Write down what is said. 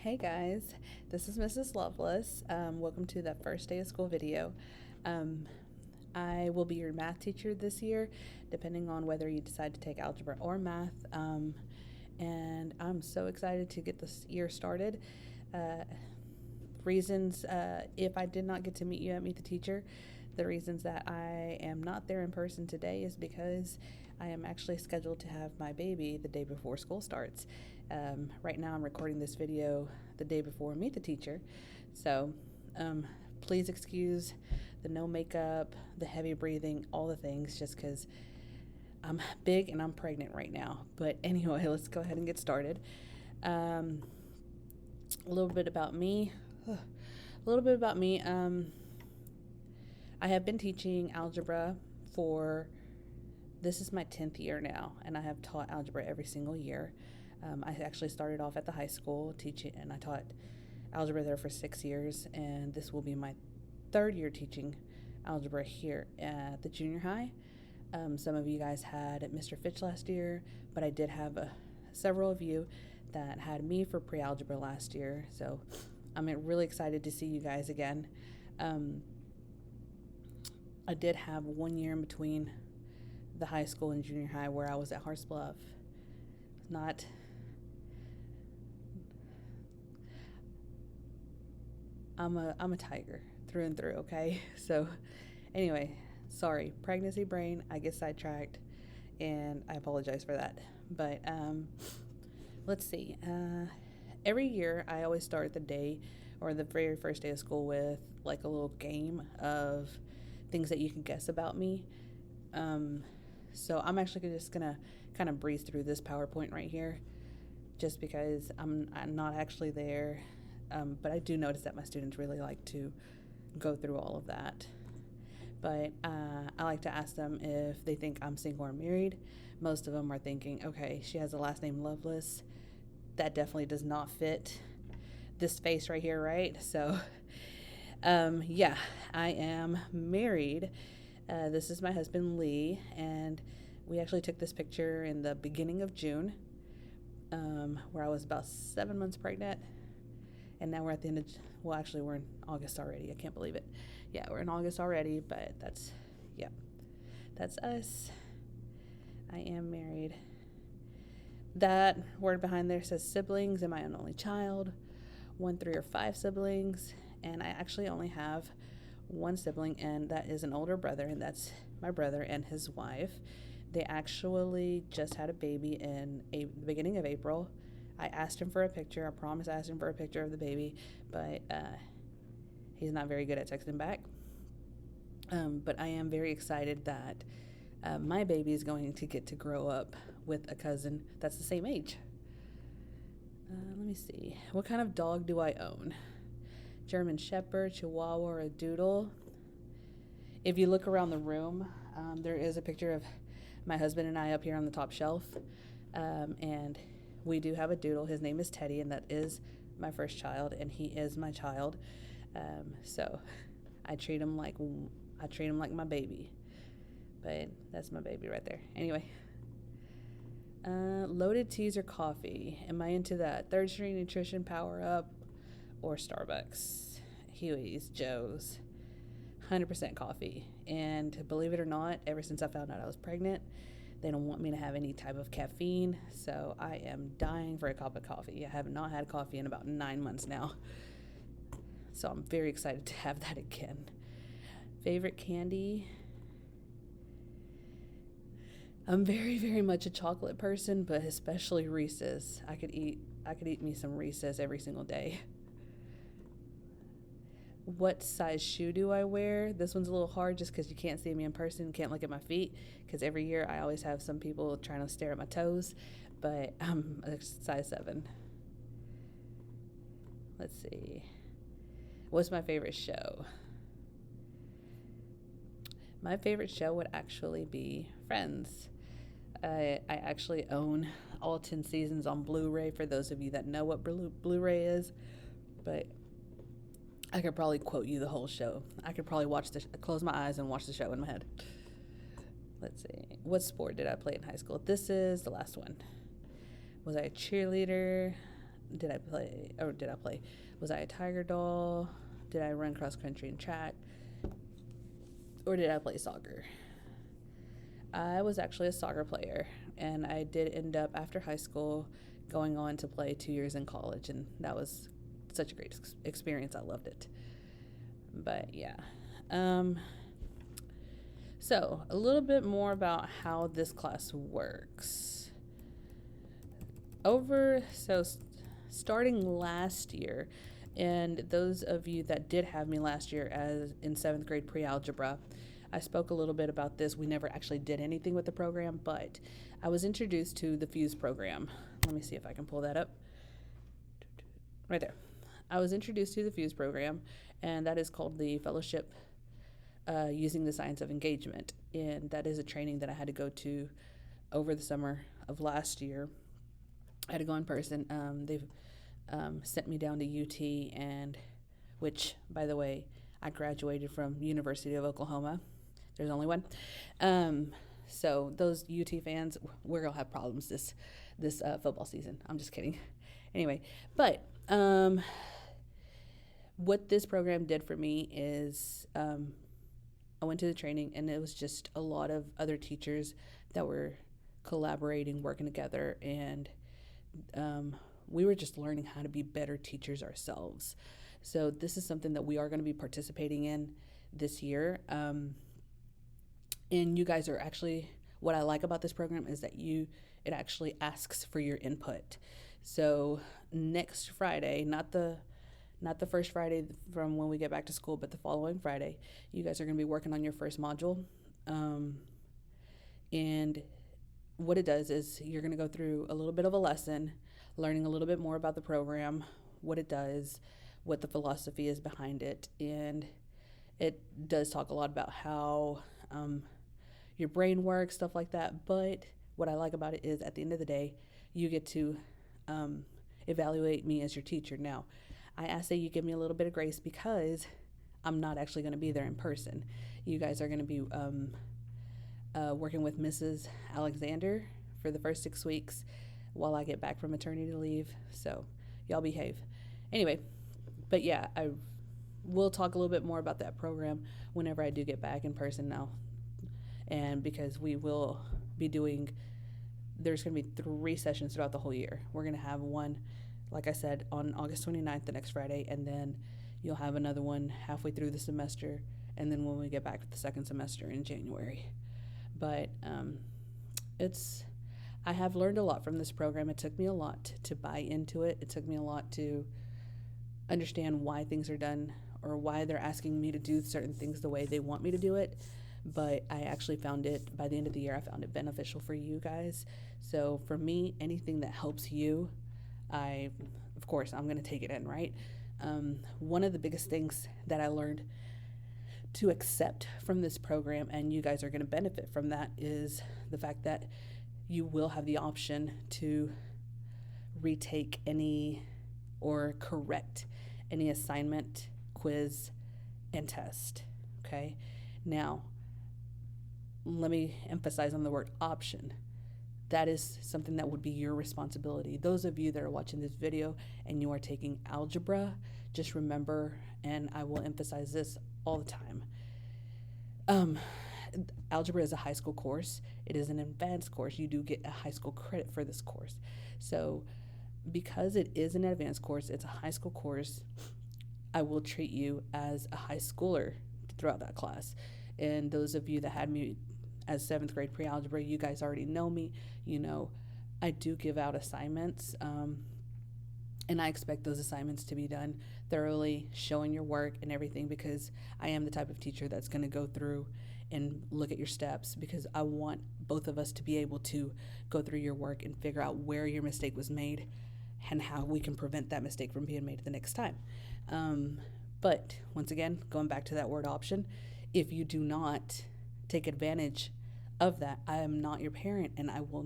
Hey guys, this is Mrs. Lovelace. Welcome to the first day of school video. Um, I will be your math teacher this year, depending on whether you decide to take algebra or math. And I'm so excited to get this year started. Uh, reasons, if I did not get to meet you at Meet the Teacher, the reasons that I am not there in person today is because I am actually scheduled to have my baby the day before school starts. Right now, I'm recording this video the day before Meet the Teacher. So please excuse the no makeup, the heavy breathing, all the things, just because I'm big and I'm pregnant right now. But anyway, let's go ahead and get started. A little bit about me. I have been teaching algebra for, this is my 10th year now, and I have taught algebra every single year. I actually started off at the high school teaching, and I taught algebra there for 6 years, and this will be my third year teaching algebra here at the junior high. Some of you guys had Mr. Fitch last year, but I did have several of you that had me for pre-algebra last year, so I'm really excited to see you guys again. I did have 1 year in between the high school and junior high where I was at Horse Bluff. I'm a tiger through and through, okay? So anyway, sorry, pregnancy brain, I get sidetracked, and I apologize for that. But let's see. Every year I always start the day or the very first day of school with like a little game of things that you can guess about me. So I'm actually just gonna kind of breeze through this PowerPoint right here, just because I'm not actually there. But I do notice that my students really like to go through all of that. But I like to ask them if they think I'm single or married. Most of them are thinking, okay, she has a last name Loveless. That definitely does not fit this face right here, right? So, yeah, I am married. This is my husband, Lee, and we actually took this picture in the beginning of June, where I was about 7 months pregnant. And now we're at the end of, well, actually, we're in August already. I can't believe it. Yeah, we're in August already, but that's us. I am married. That word behind there says siblings. Am I an only child? 1, 3, or 5 siblings? And I actually only have one sibling, and that is an older brother, and that's my brother and his wife. They actually just had a baby in the beginning of April. I asked him for a picture. I promised I asked him for a picture of the baby, but he's not very good at texting back. But I am very excited that my baby is going to get to grow up with a cousin that's the same age. Let me see. What kind of dog do I own? German Shepherd, Chihuahua, or a Doodle? If you look around the room, there is a picture of my husband and I up here on the top shelf. And we do have a Doodle. His name is Teddy, and that is my first child, and he is my child. So I treat him like my baby. But that's my baby right there. Anyway. Loaded teas or coffee? Am I into that? Third Street Nutrition, Power Up, or Starbucks? Huey's, Joe's. 100% coffee. And believe it or not, ever since I found out I was pregnant, they don't want me to have any type of caffeine, so I am dying for a cup of coffee. I have not had coffee in about 9 months now, so I'm very excited to have that again. Favorite candy? I'm very, very much a chocolate person, but especially Reese's. I could eat me some Reese's every single day. What size shoe do I wear? This one's a little hard just because you can't see me in person, can't look at my feet, because every year I always have some people trying to stare at my toes, but I'm a size 7. Let's see. What's my favorite show? My favorite show would actually be Friends. I actually own all 10 seasons on Blu-ray, for those of you that know what Blu-ray is, but I could probably quote you the whole show. I could probably close my eyes and watch the show in my head. Let's see. What sport did I play in high school? This is the last one. Was I a cheerleader? did I play, or did I play? Was I a tiger doll? Did I run cross country and track? Or did I play soccer? I was actually a soccer player, and I did end up after high school going on to play 2 years in college, and that was such a great experience. I loved it. But yeah. Um, so, a little bit more about how this class works. Starting last year, and those of you that did have me last year as in 7th grade pre-algebra, I spoke a little bit about this. We never actually did anything with the program, but I was introduced to the Fuse program. Let me see if I can pull that up. Right there. I was introduced to the Fuse program, and that is called the Fellowship Using the Science of Engagement. And that is a training that I had to go to over the summer of last year. I had to go in person. They've sent me down to UT, and which, by the way, I graduated from University of Oklahoma. There's only one. So those UT fans, we're gonna have problems this football season. I'm just kidding. Anyway, but what this program did for me is I went to the training, and it was just a lot of other teachers that were collaborating, working together, and we were just learning how to be better teachers ourselves. So this is something that we are going to be participating in this year. And you guys are actually, what I like about this program is that it actually asks for your input. So next Friday, not the first Friday from when we get back to school, but the following Friday, you guys are going to be working on your first module. And what it does is you're going to go through a little bit of a lesson, learning a little bit more about the program, what it does, what the philosophy is behind it. And it does talk a lot about how your brain works, stuff like that. But what I like about it is at the end of the day, you get to evaluate me as your teacher. Now, I ask that you give me a little bit of grace because I'm not actually going to be there in person. You guys are going to be working with Mrs. Alexander for the first 6 weeks while I get back from maternity leave. So y'all behave. Anyway, but yeah, I will talk a little bit more about that program whenever I do get back in person now. And because we will be there's going to be 3 sessions throughout the whole year. We're going to have one, like I said, on August 29th, the next Friday, and then you'll have another one halfway through the semester, and then when we get back for the second semester in January. But I have learned a lot from this program. It took me a lot to buy into it. It took me a lot to understand why things are done or why they're asking me to do certain things the way they want me to do it. But I actually found it, by the end of the year, I found it beneficial for you guys. So for me, anything that helps you, of course, I'm going to take it in, right? One of the biggest things that I learned to accept from this program, and you guys are going to benefit from that, is the fact that you will have the option to retake any or correct any assignment, quiz, and test. Okay? Now, let me emphasize on the word option. That is something that would be your responsibility. Those of you that are watching this video and you are taking algebra, just remember, and I will emphasize this all the time, algebra is a high school course. It is an advanced course. You do get a high school credit for this course. So because it is an advanced course, it's a high school course, I will treat you as a high schooler throughout that class. And those of you that had me as 7th grade pre-algebra, you guys already know me. You know, I do give out assignments, and I expect those assignments to be done thoroughly, showing your work and everything, because I am the type of teacher that's going to go through and look at your steps, because I want both of us to be able to go through your work and figure out where your mistake was made and how we can prevent that mistake from being made the next time. But once again, going back to that word option, if you do not take advantage of that, I am not your parent, and I will